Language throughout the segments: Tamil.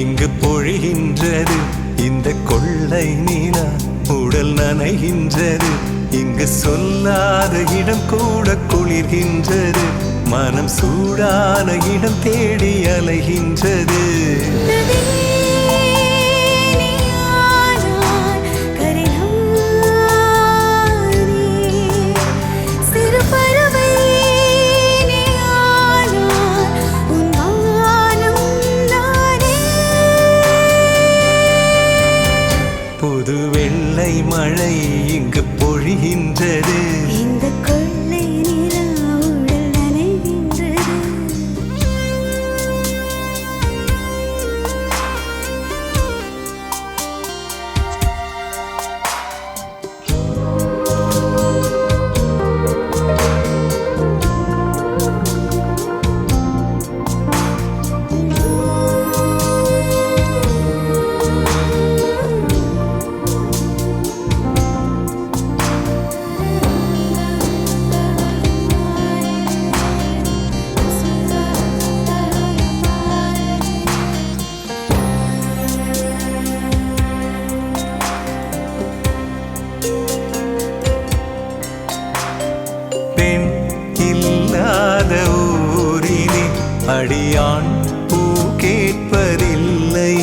இங்கு பொழிகின்றது இந்த கொள்ளை நிலா உடல் நனைகின்றது இங்கு சொல்லாத இடம் கூட குளிர்கின்றது மனம் சூடான இடம் தேடி அலைகின்றது புது வெள்ளை மழை இங்கு பொழிகின்றது இந்த கொள்ளை நிலா உடல் நனைகின்றது அடியான் பூ கேட்பதில்லை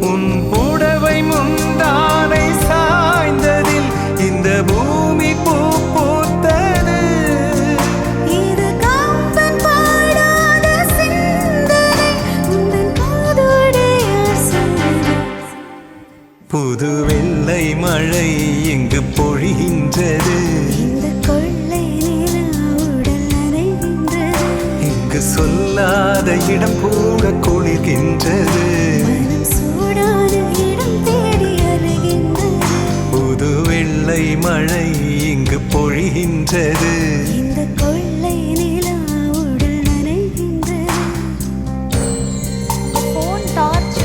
உன் புடவை முந்தானை சாய்ந்ததில் இந்த பூமி பூ பூத்தது புது வெள்ளை மழை இங்கு பொழிகின்றது இந்த கொள்ளை நிலா உடல் நனைகின்றது இங்கு சொல்லாத இடம் கூட குளிர்கின்றது மனம் சூடான இடம் தேடி அலைகின்றது புது வெள்ளை மழை இங்கு பொழிகின்றது இந்த கொள்ளை நிலா உடல் நனைகின்றது ஃபோன் டார்ச்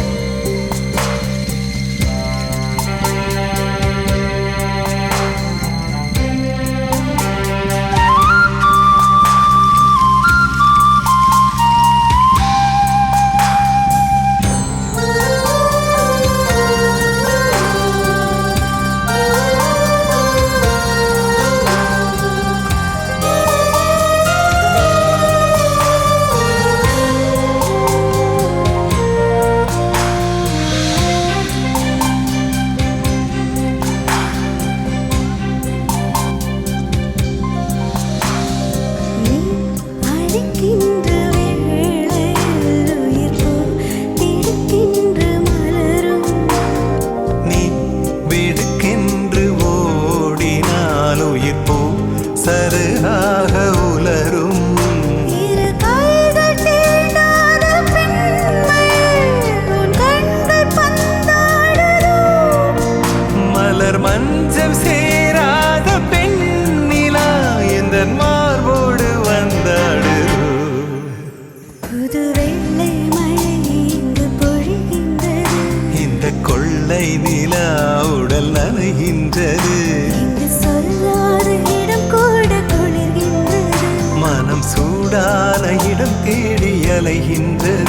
சருகாக உலரும் இரு கைகள் தீண்டாத பெண்மை உன் கண்கள் பந்தாடுறோம் மலர் மஞ்சள் சேராத பெண்ணிலா எந்த மார்போடு வந்தாடுறோம் புது வெள்ளை மழை இங்கு பொழிகின்றது இந்த கொள்ளை நிலா உடல் நனைகின்றது இங்கு சொல்லாத இடம் கூட குளிர்கின்றது மனம் சூடான இடம் தேடி அலைகின்றது